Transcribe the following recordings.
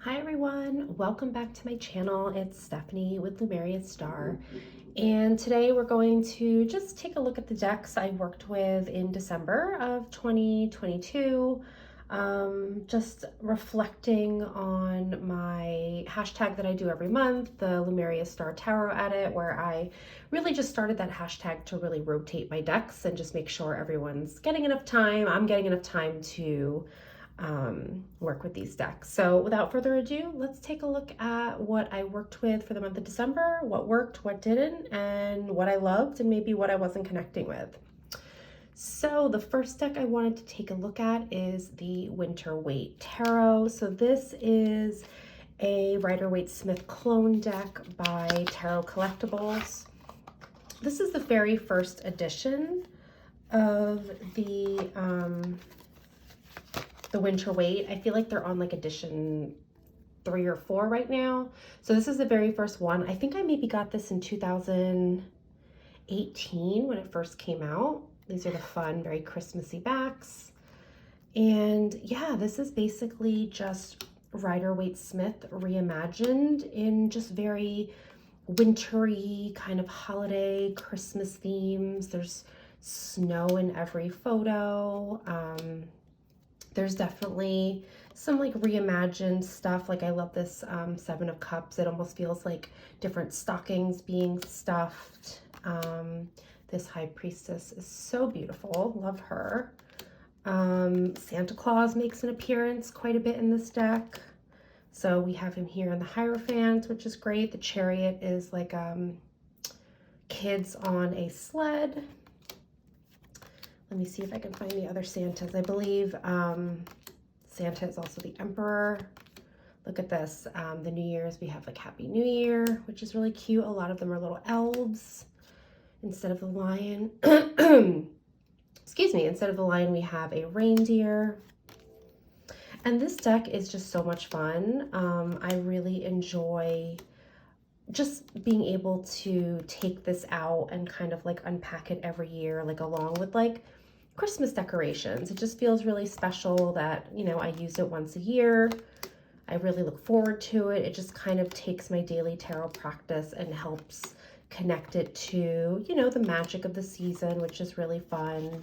Hi everyone, welcome back to my channel. It's Stephanie with Lumeria Star, and today we're going to just take a look at the decks I worked with in December of 2022. Just reflecting on my hashtag that I do every month, the Lumeria Star Tarot Edit, where I really just started that hashtag to really rotate my decks and just make sure everyone's getting enough time. I'm getting enough time to work with these decks. So without further ado, let's take a look at what I worked with for the month of December, what worked, what didn't, and what I loved and maybe what I wasn't connecting with. So the first deck I wanted to take a look at is the Winter Waite Tarot. So this is a Rider-Waite-Smith clone deck by Tarot Collectibles. This is the very first edition of the Winter Waite. I feel like they're on like edition 3 or 4 right now. So this is the very first one. I think I maybe got this in 2018 when it first came out. These are the fun, very Christmassy backs. And yeah, this is basically just Rider-Waite-Smith reimagined in just very wintry kind of holiday Christmas themes. There's snow in every photo. There's definitely some like reimagined stuff. Like I love this Seven of Cups. It almost feels like different stockings being stuffed. This High Priestess is so beautiful. Love her. Santa Claus makes an appearance quite a bit in this deck. So we have him here in the Hierophant, which is great. The Chariot is like kids on a sled. Let me see if I can find the other Santas. I believe Santa is also the Emperor. Look at this. The New Year's, we have like Happy New Year, which is really cute. A lot of them are little elves instead of the lion. Excuse me. Instead of the lion, we have a reindeer. And this deck is just so much fun. I really enjoy just being able to take this out and kind of like unpack it every year, like along with like Christmas decorations. It just feels really special that, you know, I use it once a year. I really look forward to it. It just kind of takes my daily tarot practice and helps connect it to, you know, the magic of the season, which is really fun.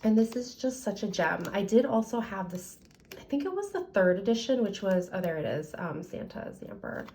And this is just such a gem. I did also have this, I think it was the 3rd edition, which was, oh, there it is. Santa is the Emperor.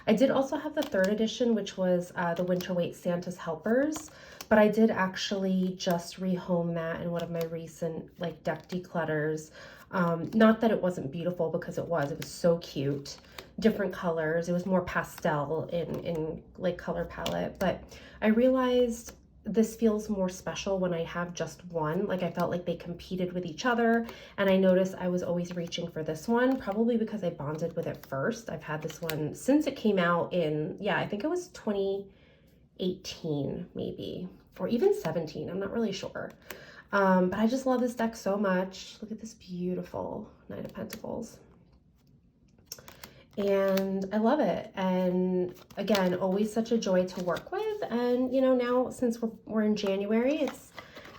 I did also have the 3rd edition, which was the Winter Waite Santa's Helpers, but I did actually just rehome that in one of my recent like deck declutters. Not that it wasn't beautiful, because it was so cute. Different colors. It was more pastel in like color palette, but I realized this feels more special when I have just one. Like I felt like they competed with each other, and I noticed I was always reaching for this one, probably because I bonded with it first. I've had this one since it came out in, yeah, I think it was 2018 maybe, or even 17, I'm not really sure. But I just love this deck so much. Look at this beautiful Knight of Pentacles. And I love it. And again, always such a joy to work with. And you know, now since we're in January, it's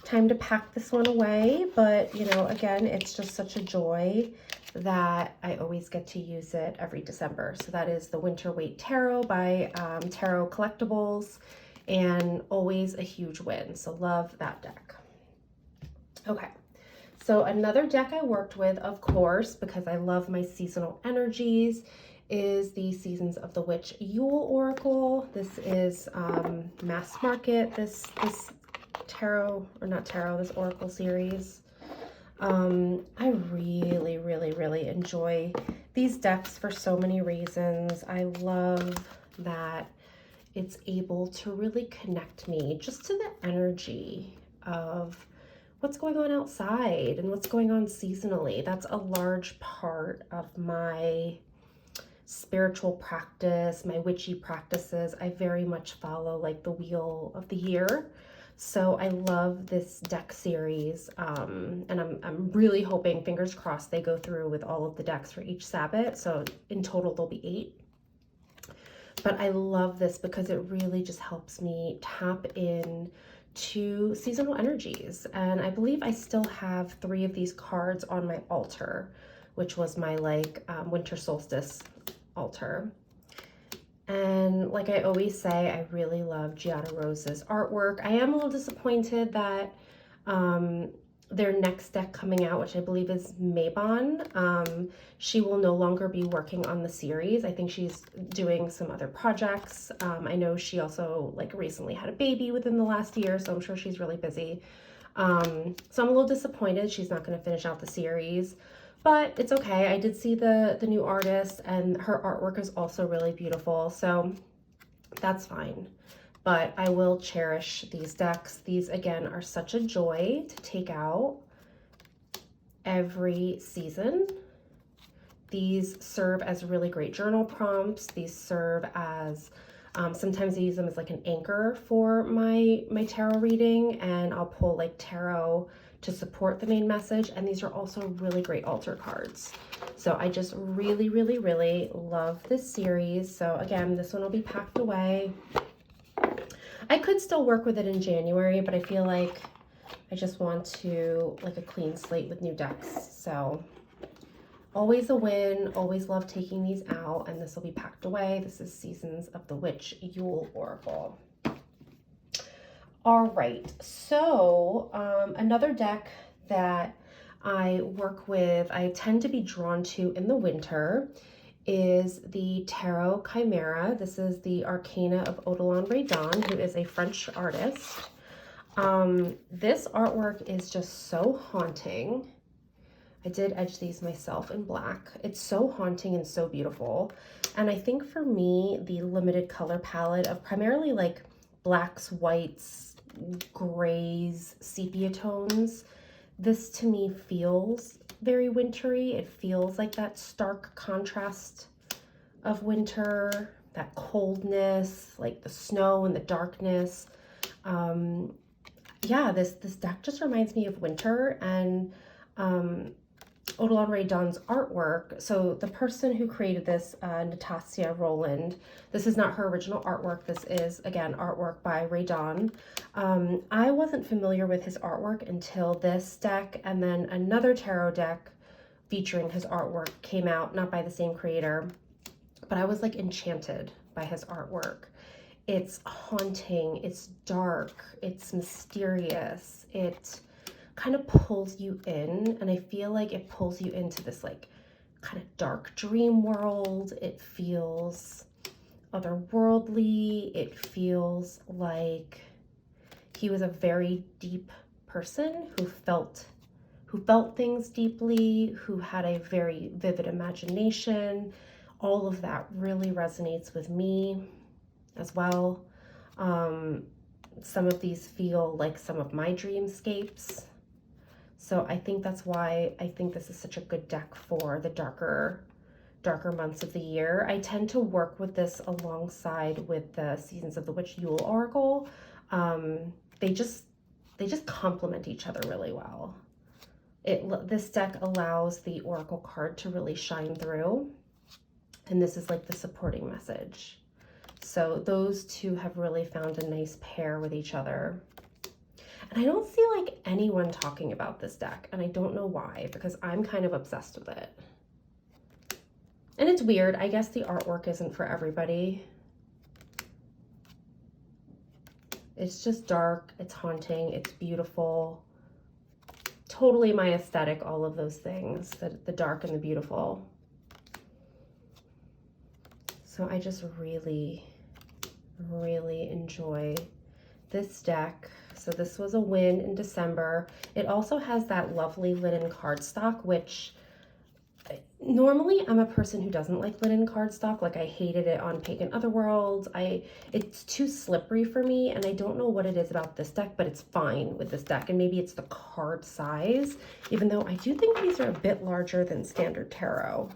time to pack this one away. But you know, again, it's just such a joy that I always get to use it every December. So that is the Winter Waite Tarot by Tarot Collectibles, and always a huge win. So love that deck. Okay. So another deck I worked with, of course, because I love my seasonal energies, is the Seasons of the Witch Yule Oracle. This is mass market, this tarot, or not tarot, this Oracle series. I really enjoy these decks for so many reasons. I love that it's able to really connect me just to the energy of what's going on outside and what's going on seasonally. That's a large part of my spiritual practice, my witchy practices. I very much follow like the wheel of the year. So I love this deck series, and I'm really hoping, fingers crossed, they go through with all of the decks for each Sabbath. So in total, there'll be 8. But I love this because it really just helps me tap in to seasonal energies. And I believe I still have 3 of these cards on my altar. which was my like winter solstice altar. And like I always say, I really love Giada Rose's artwork. I am a little disappointed that their next deck coming out, which I believe is Mabon, she will no longer be working on the series. I think she's doing some other projects. I know she also like recently had a baby within the last year, so I'm sure she's really busy. So I'm a little disappointed she's not going to finish out the series. But it's okay. I did see the new artist, and her artwork is also really beautiful, so that's fine. But I will cherish these decks. These, again, are such a joy to take out every season. These serve as really great journal prompts. These serve as, sometimes I use them as like an anchor for my tarot reading, and I'll pull like tarot to support the main message. And these are also really great altar cards. So I just really, really, really love this series. So again, this one will be packed away. I could still work with it in January, but I feel like I just want to like a clean slate with new decks. So always a win, always love taking these out, and this will be packed away. This is Seasons of the Witch Yule Oracle. All right, so another deck that I work with, I tend to be drawn to in the winter, is the Tarot Chimera. This is the Arcana of Odilon Redon, who is a French artist. This artwork is just so haunting. I did edge these myself in black. It's so haunting and so beautiful. And I think for me, the limited color palette of primarily like blacks, whites, grays, sepia tones, this to me feels very wintry. It feels like that stark contrast of winter, that coldness, like the snow and the darkness. Yeah, this deck just reminds me of winter. And Odilon Redon's artwork. So the person who created this, Natasha Roland, this is not her original artwork. This is, again, artwork by Redon. I wasn't familiar with his artwork until this deck, and then another tarot deck featuring his artwork came out, not by the same creator, but I was like enchanted by his artwork. It's haunting, it's dark, it's mysterious, it kind of pulls you in, and I feel like it pulls you into this like kind of dark dream world. It feels otherworldly. It feels like he was a very deep person who felt things deeply, who had a very vivid imagination. All of that really resonates with me as well. Some of these feel like some of my dreamscapes. So I think that's why I think this is such a good deck for the darker months of the year. I tend to work with this alongside with the Seasons of the Witch Yule Oracle. They just complement each other really well. This deck allows the Oracle card to really shine through, and this is like the supporting message. So those two have really found a nice pair with each other. And I don't see like anyone talking about this deck, and I don't know why, because I'm kind of obsessed with it. And it's weird. I guess the artwork isn't for everybody. It's just dark, it's haunting, it's beautiful. Totally my aesthetic, all of those things, the dark and the beautiful. So I just really, really enjoy this deck. So this was a win in December. It also has that lovely linen cardstock, which normally I'm a person who doesn't like linen cardstock. Like I hated it on Pagan Otherworlds. It's too slippery for me, and I don't know what it is about this deck, but it's fine with this deck. And maybe it's the card size, even though I do think these are a bit larger than standard tarot.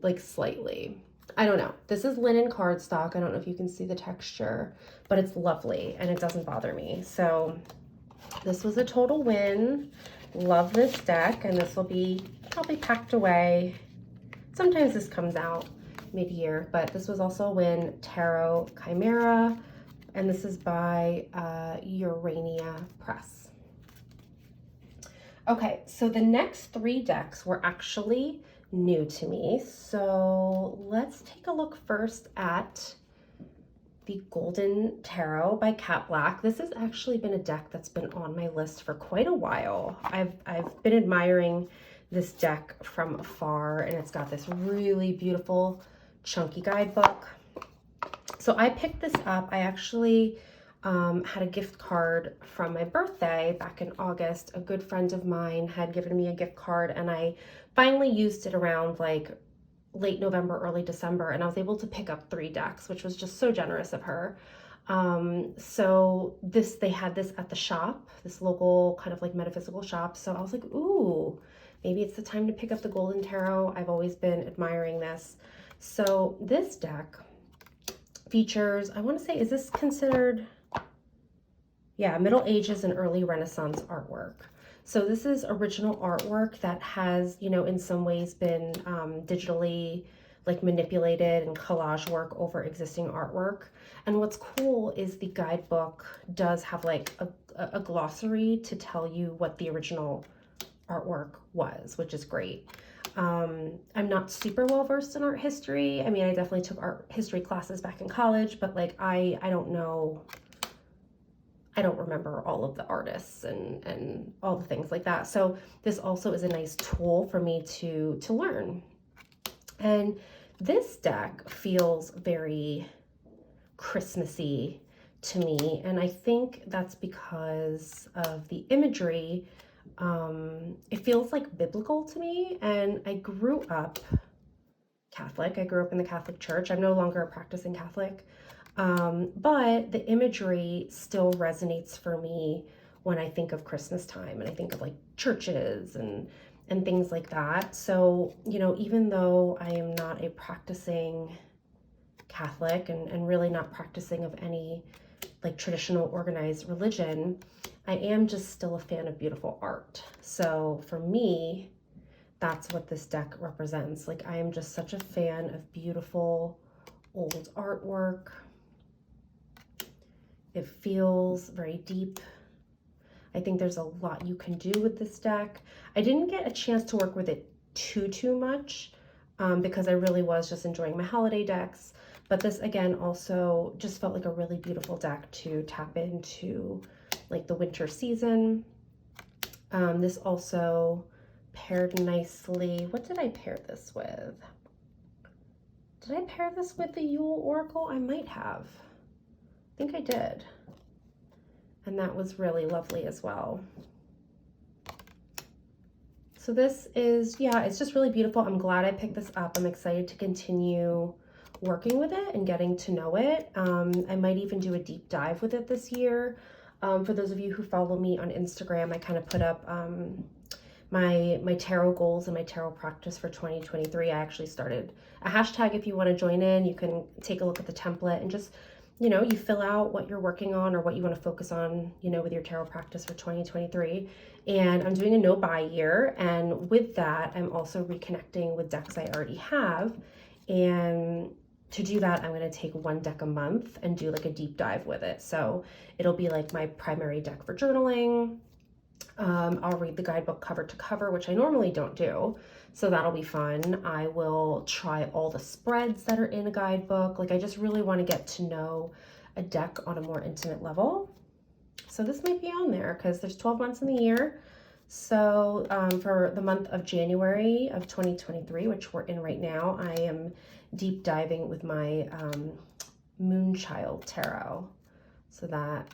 Like slightly. I don't know. This is linen cardstock. I don't know if you can see the texture, but it's lovely and it doesn't bother me. So this was a total win. Love this deck, and this will be probably packed away. Sometimes this comes out mid-year, but this was also a win. Tarot Chimera, and this is by Urania Press. Okay, so the next 3 decks were actually new to me. So let's take a look first at the Golden Tarot by Cat Black. This has actually been a deck that's been on my list for quite a while. I've been admiring this deck from afar, and it's got this really beautiful chunky guidebook. So I picked this up. I actually had a gift card from my birthday back in August. A good friend of mine had given me a gift card, and I finally used it around like late November, early December, and I was able to pick up 3 decks, which was just so generous of her. So they had this at the shop, this local kind of like metaphysical shop. So I was like, ooh, maybe it's the time to pick up the Golden Tarot. I've always been admiring this. So this deck features, I want to say, is this considered, yeah, Middle Ages and early Renaissance artwork. So this is original artwork that has, you know, in some ways been digitally like manipulated and collage work over existing artwork. And what's cool is the guidebook does have like a glossary to tell you what the original artwork was, which is great. I'm not super well versed in art history. I mean, I definitely took art history classes back in college, but like I don't know, I don't remember all of the artists and all the things like that. So this also is a nice tool for me to learn. And this deck feels very Christmassy to me. And I think that's because of the imagery. It feels like biblical to me. And I grew up Catholic. I grew up in the Catholic Church. I'm no longer a practicing Catholic. But the imagery still resonates for me when I think of Christmas time, and I think of like churches and things like that. So, you know, even though I am not a practicing Catholic and really not practicing of any like traditional organized religion, I am just still a fan of beautiful art. So for me, that's what this deck represents. Like, I am just such a fan of beautiful old artwork. It feels very deep. I think there's a lot you can do with this deck. I didn't get a chance to work with it too much because I really was just enjoying my holiday decks. But this, again, also just felt like a really beautiful deck to tap into like the winter season. This also paired nicely. What did I pair this with? Did I pair this with the Yule Oracle? I might have. I think I did. And that was really lovely as well. So this is, yeah, it's just really beautiful. I'm glad I picked this up. I'm excited to continue working with it and getting to know it. I might even do a deep dive with it this year. For those of you who follow me on Instagram, I kind of put up my tarot goals and my tarot practice for 2023. I actually started a hashtag. If you want to join in, you can take a look at the template and just, you know, you fill out what you're working on or what you want to focus on, you know, with your tarot practice for 2023. And I'm doing a no buy year. And with that, I'm also reconnecting with decks I already have. And to do that, I'm going to take 1 deck a month and do like a deep dive with it. So it'll be like my primary deck for journaling. I'll read the guidebook cover to cover, which I normally don't do. So that'll be fun. I will try all the spreads that are in a guidebook. Like, I just really want to get to know a deck on a more intimate level. So this might be on there because there's 12 months in the year. So for the month of January of 2023, which we're in right now, I am deep diving with my Moonchild Tarot. So that,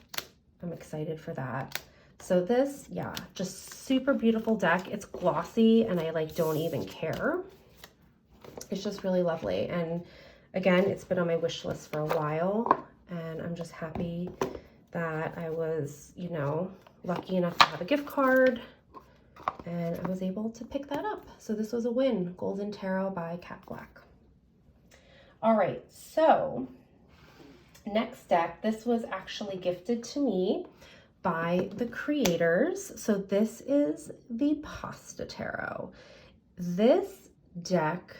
I'm excited for that. So this, yeah, just super beautiful deck. It's glossy and I like don't even care. It's just really lovely. And again, it's been on my wish list for a while, and I'm just happy that I was, you know, lucky enough to have a gift card and I was able to pick that up. So this was a win. Golden Tarot by Cat Black. All right, so next deck, this was actually gifted to me by the creators. So this is the Pasta Tarot. This deck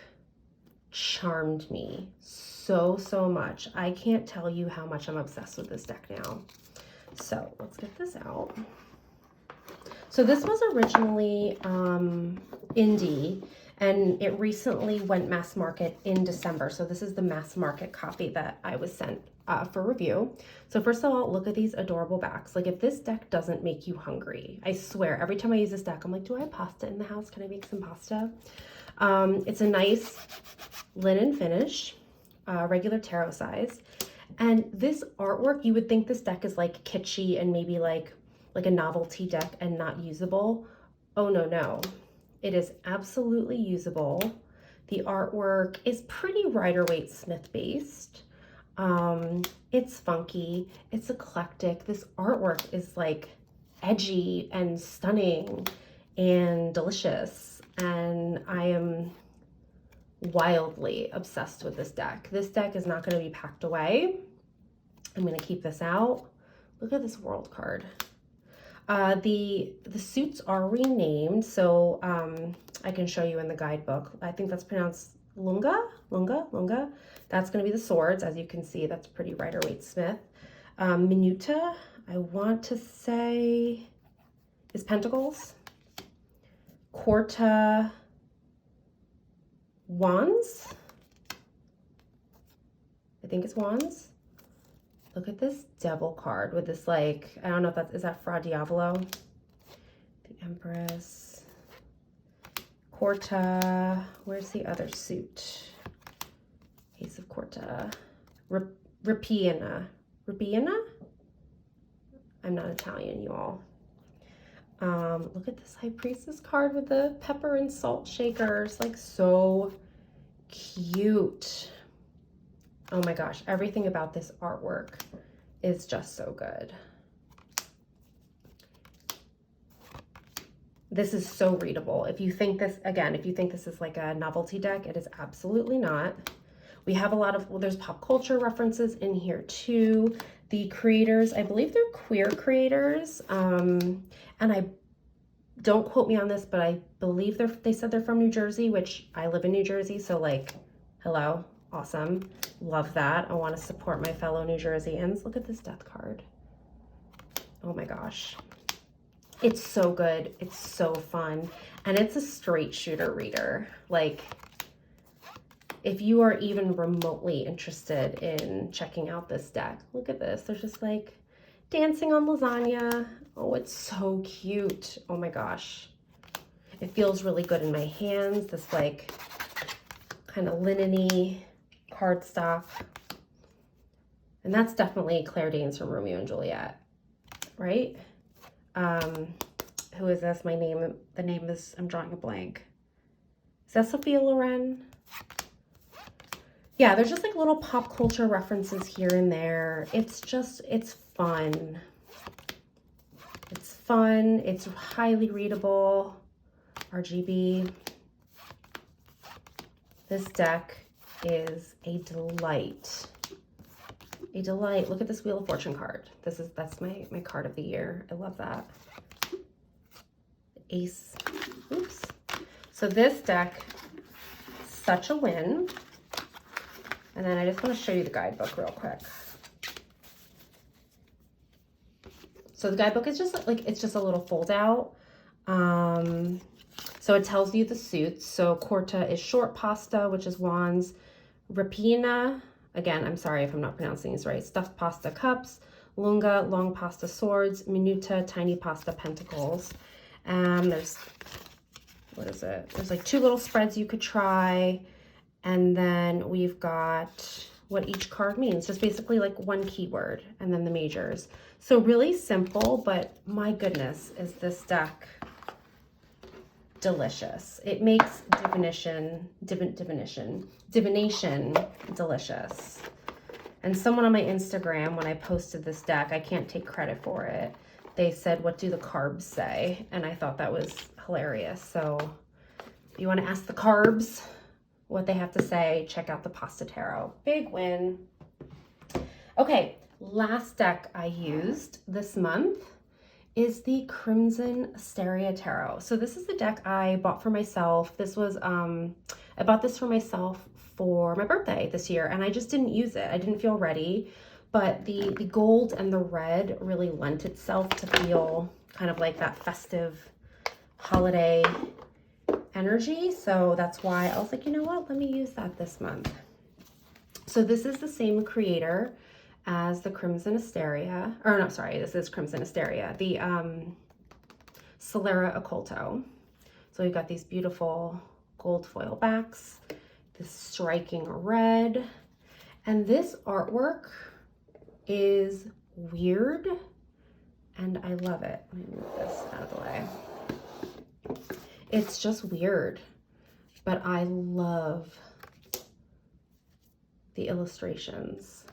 charmed me so much. I can't tell you how much I'm obsessed with this deck now. So let's get this out. So this was originally indie, and it recently went mass market in December. So this is the mass market copy that I was sent for review. So first of all, look at these adorable backs. Like if this deck doesn't make you hungry, I swear, every time I use this deck, I'm like, do I have pasta in the house? Can I make some pasta? It's a nice linen finish, regular tarot size. And this artwork, you would think this deck is like kitschy and maybe like a novelty deck and not usable. Oh no, no. It is absolutely usable. The artwork is pretty Rider-Waite-Smith based. It's funky, it's eclectic. This artwork is like edgy and stunning and delicious. And I am wildly obsessed with this deck. This deck is not going to be packed away. I'm going to keep this out. Look at this world card. The suits are renamed, so I can show you in the guidebook. I think that's pronounced Lunga. That's going to be the swords. As you can see, that's pretty Rider-Waite-Smith. Minuta, I want to say, is pentacles. Quarta, wands. I think it's wands. Look at this devil card with this, like, I don't know if is that Fra Diavolo? The Empress. Quarta. Where's the other suit? Ace of Quarta. Ripiena. I'm not Italian, you all. Look at this High Priestess card with the pepper and salt shakers. Like, so cute. Oh my gosh, everything about this artwork is just so good. This is so readable. If you think this, again, if you think this is like a novelty deck, it is absolutely not. We have a lot of, well, there's pop culture references in here too. The creators, I believe they're queer creators. And I, don't quote me on this, but I believe they said they're from New Jersey, which I live in New Jersey. So like, hello. Awesome. Love that. I want to support my fellow New Jerseyans. Look at this death card. Oh my gosh. It's so good. It's so fun. And it's a straight shooter reader. Like, if you are even remotely interested in checking out this deck, look at this. They're just like dancing on lasagna. Oh, it's so cute. Oh my gosh. It feels really good in my hands. This like kind of linen-y cardstock. And that's definitely Claire Danes from Romeo and Juliet, right? Who is this? The name is, I'm drawing a blank. Is that Sophia Loren? Yeah, there's just like little pop culture references here and there. It's fun. It's fun. It's highly readable. RGB. This deck is a delight. A delight. Look at this Wheel of Fortune card. That's my card of the year. I love that. Ace. Oops. So this deck, such a win. And then I just want to show you the guidebook real quick. So the guidebook is just like, it's just a little fold out. So it tells you the suits. So Quarta is short pasta, which is wands. Ripiena, again, I'm sorry if I'm not pronouncing these right. Stuffed pasta cups. Lunga, long pasta swords. Minuta, tiny pasta pentacles. There's, what is it? There's like 2 little spreads you could try. And then we've got what each card means. Just basically like one keyword and then the majors. So really simple, but my goodness, is this deck delicious. It makes divination delicious. And someone on my Instagram, when I posted this deck, I can't take credit for it, they said, what do the carbs say? And I thought that was hilarious. So if you want to ask the carbs what they have to say, check out the Pasta Tarot. Big win. Okay, last deck I used this month is the Crimson Hysteria Tarot. So this is the deck I bought for myself. This was, I bought this for myself for my birthday this year, and I just didn't use it. I didn't feel ready, but the gold and the red really lent itself to feel kind of like that festive holiday energy. So that's why I was like, you know what, let me use that this month. So this is the same creator as the Crimson Hysteria, or no, sorry, this is Crimson Hysteria, the Solera Occulto. So we've got these beautiful gold foil backs, this striking red, and this artwork is weird and I love it. Let me move this out of the way. It's just weird, but I love the illustrations.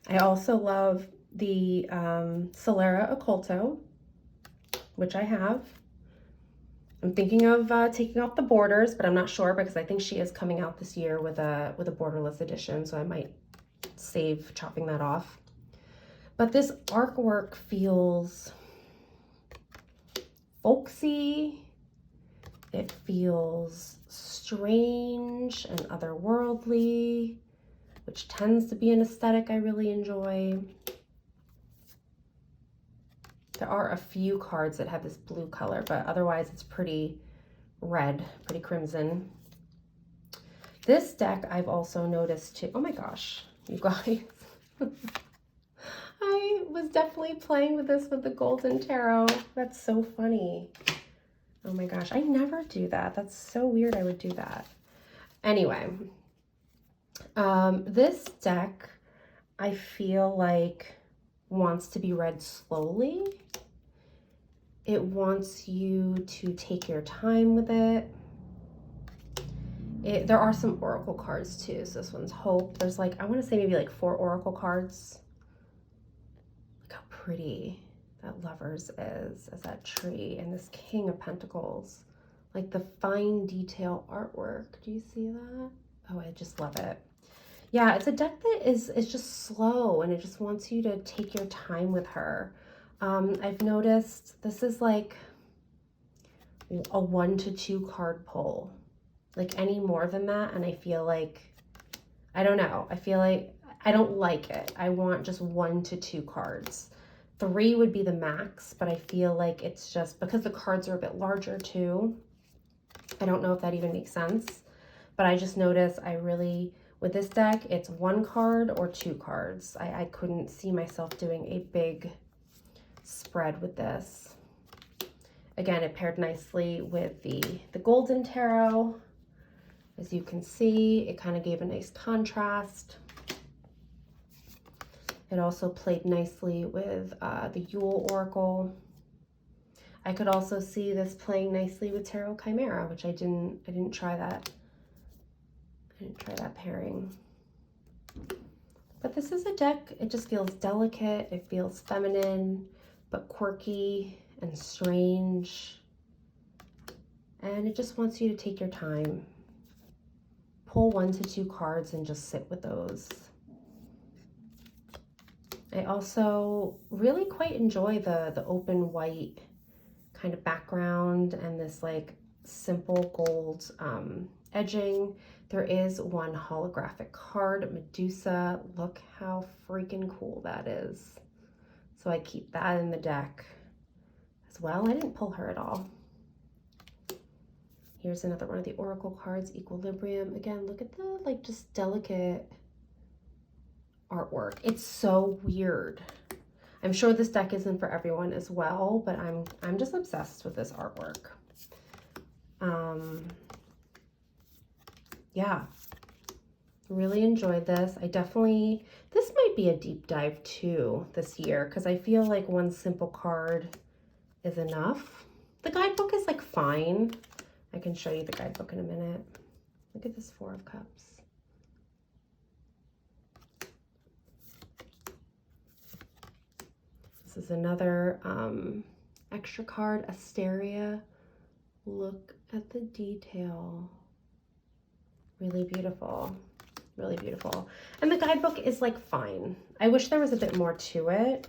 I also love the Solera Occulto, which I have. I'm thinking of taking off the borders, but I'm not sure because I think she is coming out this year with a borderless edition, so I might save chopping that off. But this artwork feels folksy. It feels strange and otherworldly, which tends to be an aesthetic I really enjoy. There are a few cards that have this blue color, but otherwise it's pretty red, pretty crimson. This deck I've also noticed too. Oh my gosh, you guys. I was definitely playing with this with the Golden Tarot. That's so funny. Oh my gosh, I never do that. That's so weird I would do that. Anyway, this deck I feel like wants to be read slowly. It wants you to take your time with it. There are some oracle cards too. So this one's Hope. There's like, I want to say maybe like 4 oracle cards. Look how pretty that Lovers is as that tree, and this King of Pentacles. Like the fine detail artwork. Do you see that? Oh, I just love it. Yeah, it's a deck that is just slow and it just wants you to take your time with her. I've noticed this is like a 1 to 2 card pull. Like any more than that, and I feel like, I don't know, I feel like I don't like it. I want just 1 to 2 cards. 3 would be the max, but I feel like it's just because the cards are a bit larger too. I don't know if that even makes sense, but I just noticed I really, with this deck, it's 1 card or 2 cards. I couldn't see myself doing a big spread with this. Again, it paired nicely with the Golden Tarot. As you can see, it kind of gave a nice contrast. It also played nicely with the Yule Oracle. I could also see this playing nicely with Tarot Chimera, which I didn't try that. I didn't try that pairing. But this is a deck, it just feels delicate, it feels feminine, but quirky and strange. And it just wants you to take your time. Pull 1 to 2 cards and just sit with those. I also really quite enjoy the open white kind of background and this like simple gold edging. There is 1 holographic card, Medusa. Look how freaking cool that is. So I keep that in the deck as well. I didn't pull her at all. Here's another one of the Oracle cards, Equilibrium. Again, look at the like just delicate artwork. It's so weird. I'm sure this deck isn't for everyone as well, but I'm just obsessed with this artwork. Yeah, really enjoyed this. This might be a deep dive too this year because I feel like 1 simple card is enough. The guidebook is like fine. I can show you the guidebook in a minute. Look at this 4 of Cups. This is another extra card, Hysteria. Look at the detail. Really beautiful. Really beautiful. And the guidebook is like fine. I wish there was a bit more to it.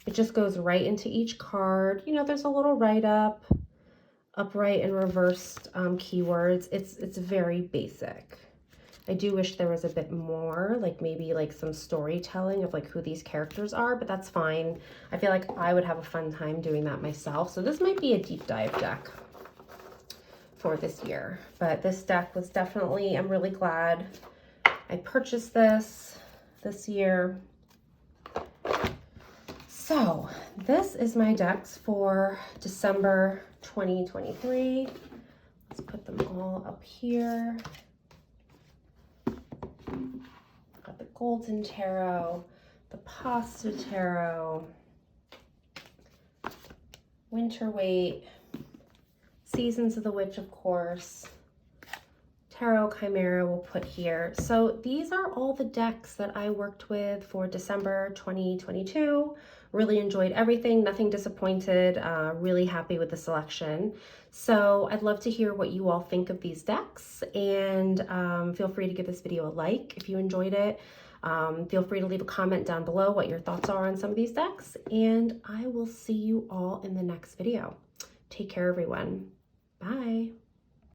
It just goes right into each card. You know, there's a little write-up, upright and reversed keywords. It's very basic. I do wish there was a bit more, like maybe like some storytelling of like who these characters are, but that's fine. I feel like I would have a fun time doing that myself. So this might be a deep dive deck for this year. But this deck was definitely, I'm really glad I purchased this year. So this is my decks for December 2023. Let's put them all up here. Got the Golden Tarot, the Pasta Tarot, Winter Weight, Seasons of the Witch, of course, Tarot Chimera we'll put here. So these are all the decks that I worked with for December 2022. Really enjoyed everything, nothing disappointed, really happy with the selection. So I'd love to hear what you all think of these decks, and feel free to give this video a like if you enjoyed it. Feel free to leave a comment down below what your thoughts are on some of these decks, and I will see you all in the next video. Take care, everyone. Bye.